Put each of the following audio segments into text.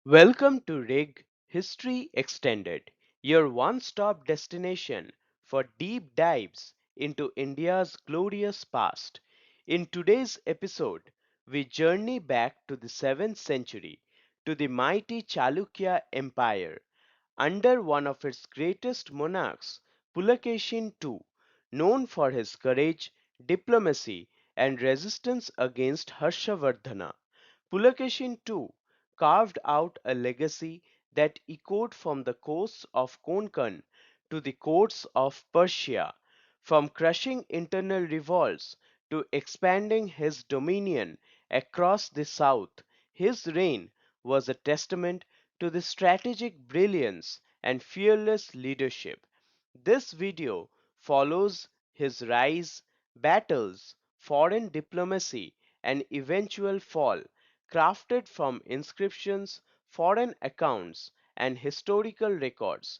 Welcome to RIG History Extended, your one stop destination for deep dives into India's glorious past. In today's episode, we journey back to the 7th century to the mighty Chalukya Empire under one of its greatest monarchs, Pulakesin II, known for his courage, diplomacy, and resistance against Harshavardhana. Pulakesin II carved out a legacy that echoed from the coasts of Konkan to the courts of Persia, from crushing internal revolts to expanding his dominion across the south. His reign was a testament to the strategic brilliance and fearless leadership. This video follows his rise, battles, foreign diplomacy, and eventual fall, crafted from inscriptions, foreign accounts, and historical records.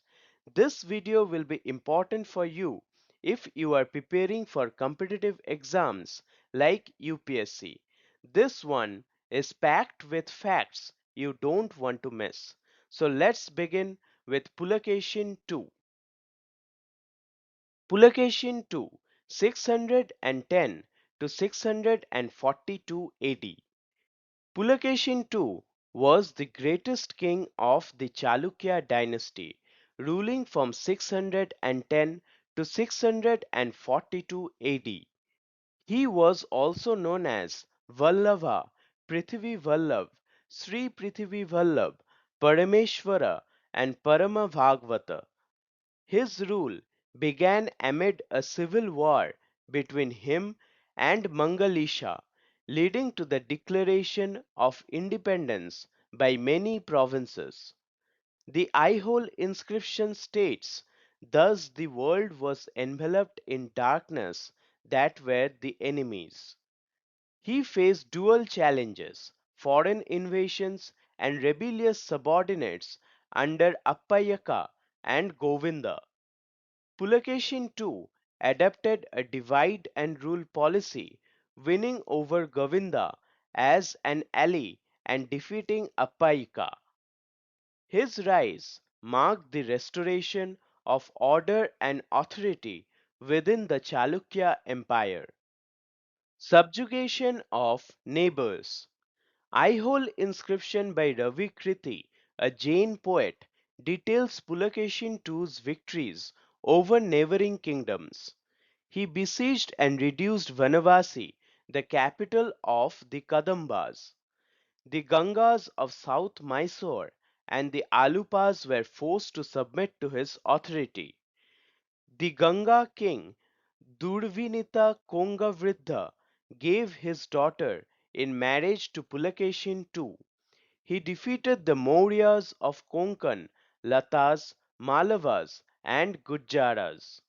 This video will be important for you if you are preparing for competitive exams like UPSC. This one is packed with facts you don't want to miss. So let's begin with Pulakesin II. Pulakesin II, 610 to 642 AD. Pulakesin II was the greatest king of the Chalukya dynasty, ruling from 610 to 642 AD. He was also known as Vallabha, Prithvi Vallabh, Sri Prithvi Vallabh, Parameshwara, and Parama Bhagavata. His rule began amid a civil war between him and Mangalisha, leading to the declaration of independence by many provinces. The Aihole inscription states, "Thus the world was enveloped in darkness that were the enemies." He faced dual challenges, foreign invasions and rebellious subordinates under Appayaka and Govinda. Pulakesin too adopted a divide and rule policy, winning over Govinda as an ally and defeating Appayika. His rise marked the restoration of order and authority within the Chalukya Empire. Subjugation of neighbors. Aihole inscription by Ravi Kriti, a Jain poet, details Pulakesin II's victories over neighboring kingdoms. He besieged and reduced Vanavasi, the capital of the Kadambas. The Gangas of South Mysore and the Alupas were forced to submit to his authority. The Ganga king Durvinita Kongavridha gave his daughter in marriage to Pulakesin II. He defeated the Mauryas of Konkan, Latas, Malavas, and Gujjaras.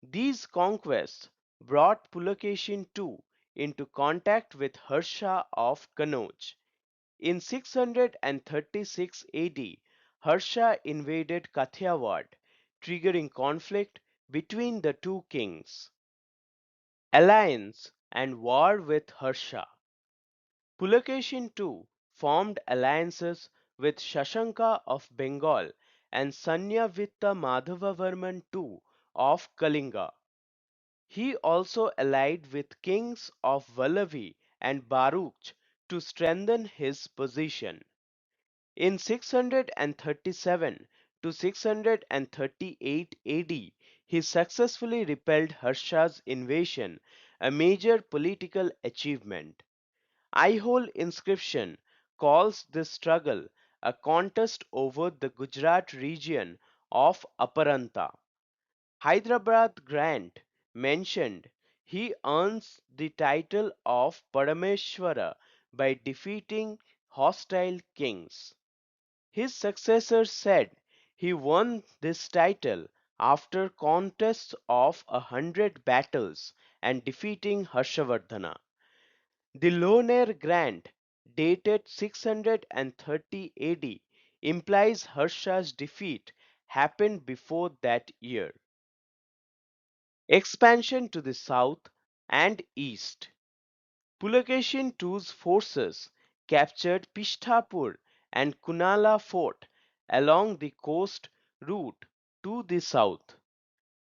These conquests brought Pulakesin II into contact with Harsha of Kannauj. In 636 AD, Harsha invaded Kathiawar, triggering conflict between the two kings. Alliance and war with Harsha. Pulakesin too formed alliances with Shashanka of Bengal and Sanyavita Madhavavarman II of Kalinga. He also allied with kings of Vallavi and Baruch to strengthen his position. In 637 to 638 AD, he successfully repelled Harsha's invasion, a major political achievement. Aihole inscription calls this struggle a contest over the Gujarat region of Aparanta. Hyderabad Grant mentioned he earns the title of Parameshwara by defeating hostile kings. His successors said he won this title after contests of 100 battles and defeating Harshavardhana. The Loner Grant, dated 630 AD, implies Harsha's defeat happened before that year. Expansion to the south and east. Pulakesin II's forces captured Pishtapur and Kunala Fort along the coast route to the south.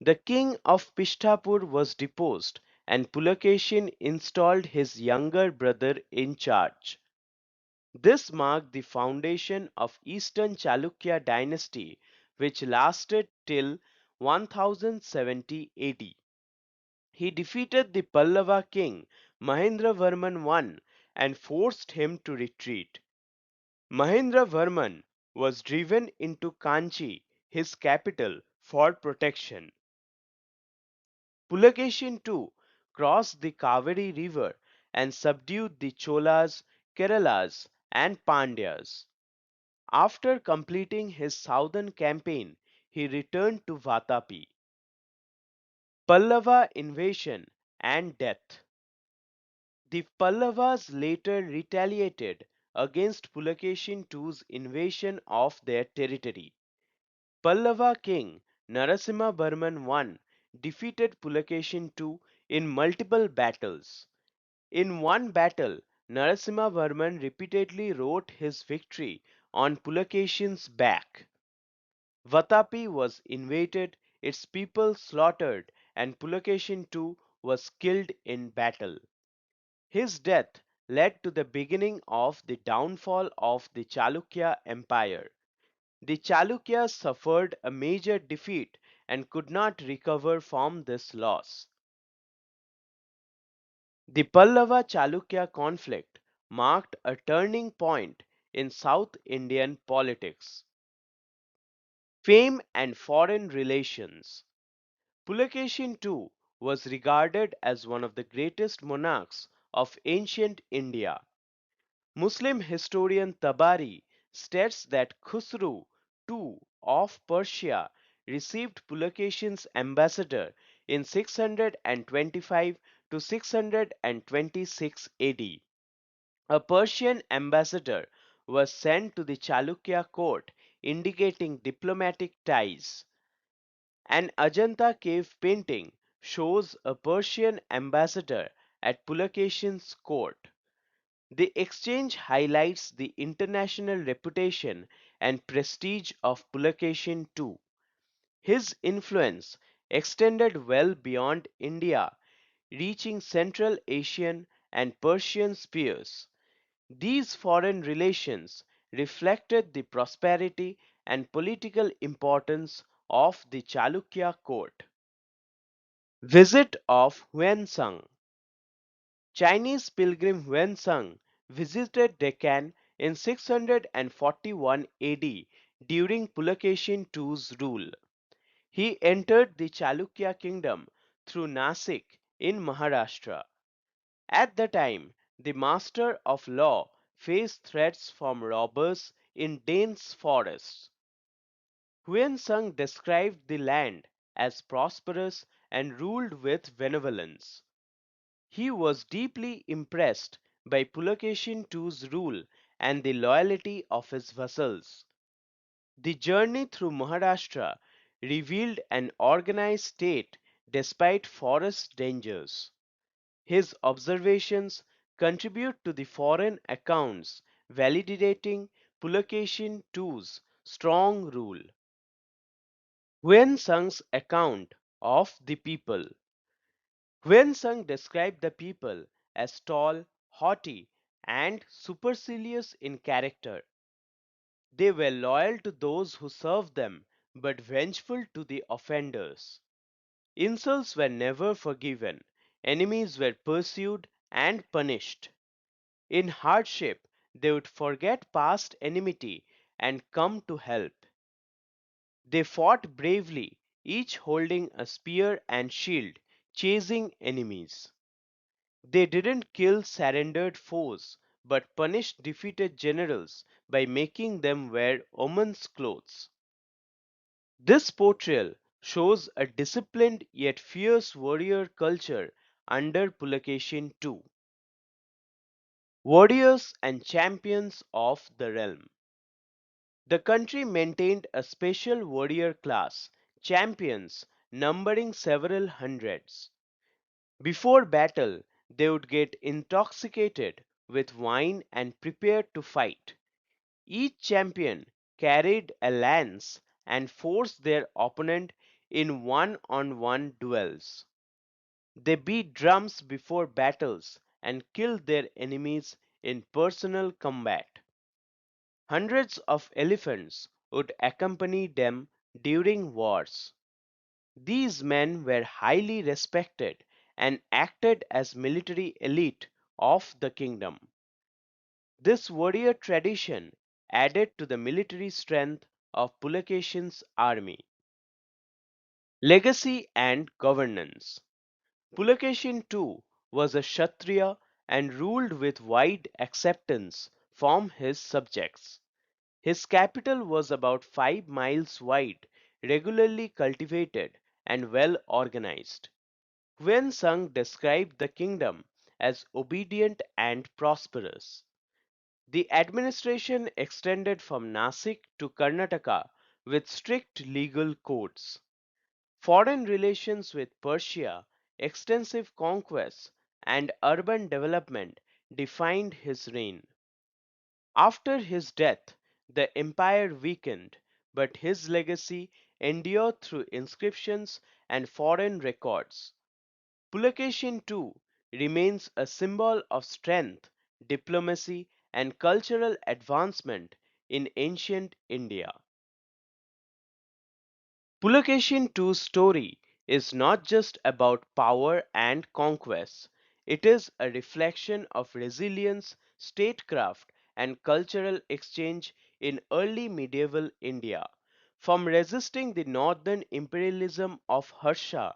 The king of Pishtapur was deposed and Pulakesin installed his younger brother in charge. This marked the foundation of Eastern Chalukya dynasty which lasted till 1070 AD. He defeated the Pallava king Mahendravarman I and forced him to retreat. Mahendravarman was driven into Kanchi, his capital, for protection. Pulakesin too crossed the Kaveri river and subdued the Cholas, Keralas, and Pandyas. After completing his southern campaign, he returned to Vatapi. Pallava invasion and death. The Pallavas later retaliated against Pulakesin II's invasion of their territory. Pallava king Narasimhavarman I defeated Pulakesin II in multiple battles. In one battle, Narasimhavarman repeatedly wrote his victory on Pulakesin's back. Vatapi was invaded, its people slaughtered, and Pulakesin II was killed in battle. His death led to the beginning of the downfall of the Chalukya Empire. The Chalukyas suffered a major defeat and could not recover from this loss. The Pallava Chalukya conflict marked a turning point in South Indian politics. Fame and foreign relations. Pulakesin II was regarded as one of the greatest monarchs of ancient India. Muslim historian Tabari states that Khusru II of Persia received Pulakesin's ambassador in 625 to 626 AD. A Persian ambassador was sent to the Chalukya court indicating diplomatic ties. An Ajanta cave painting shows a Persian ambassador at Pulakesin's court. The exchange highlights the international reputation and prestige of Pulakesin II. His influence extended well beyond India, reaching Central Asian and Persian spheres. These foreign relations reflected the prosperity and political importance of the Chalukya court. Visit of Huensung. Chinese pilgrim Huensung visited Deccan in 641 AD during Pulakesin II's rule. He entered the Chalukya kingdom through Nasik in Maharashtra. At the time, the master of law faced threats from robbers in dense forests. Huensung described the land as prosperous and ruled with benevolence. He was deeply impressed by Pulakesin II's rule and the loyalty of his vassals. The journey through Maharashtra revealed an organized state despite forest dangers. His observations contribute to the foreign accounts validating Pulakesin II's strong rule. Huensung's account of the people. Huensung described the people as tall, haughty, and supercilious in character. They were loyal to those who served them, but vengeful to the offenders. Insults were never forgiven, enemies were pursued and punished. In hardship, they would forget past enmity and come to help. They fought bravely, each holding a spear and shield, chasing enemies. They didn't kill surrendered foes, but punished defeated generals by making them wear women's clothes. This portrayal shows a disciplined yet fierce warrior culture under Pulakesin II. Warriors and champions of the realm. The country maintained a special warrior class, champions, numbering several hundreds. Before battle, they would get intoxicated with wine and prepare to fight. Each champion carried a lance and forced their opponent in one-on-one duels. They beat drums before battles and killed their enemies in personal combat. Hundreds of elephants would accompany them during wars. These men were highly respected and acted as military elite of the kingdom. This warrior tradition added to the military strength of Pulakesin's army. Legacy and governance. Pulakesin II was a Kshatriya and ruled with wide acceptance from his subjects. His capital was about 5 miles wide, regularly cultivated, and well organized. Yuan Sung described the kingdom as obedient and prosperous. The administration extended from Nasik to Karnataka with strict legal codes. Foreign relations with Persia, extensive conquests, and urban development defined his reign. After his death, the empire weakened, but his legacy endured through inscriptions and foreign records. Pulakesin too remains a symbol of strength, diplomacy, and cultural advancement in ancient India. Pulakesin II's story is not just about power and conquest, it is a reflection of resilience, statecraft, and cultural exchange in early medieval India. From resisting the northern imperialism of Harsha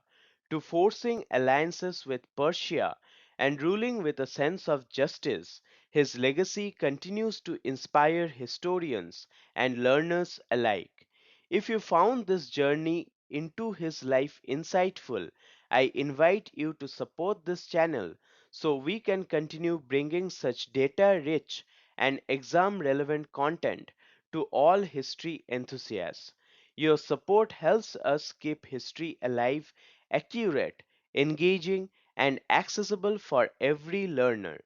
to forcing alliances with Persia and ruling with a sense of justice, his legacy continues to inspire historians and learners alike. If you found this journey into his life insightful, I invite you to support this channel so we can continue bringing such data rich and exam relevant content to all history enthusiasts. Your support helps us keep history alive, accurate, engaging, and accessible for every learner.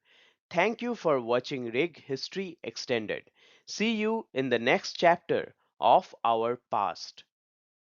Thank you for watching Rig History Extended. See you in the next chapter of our past.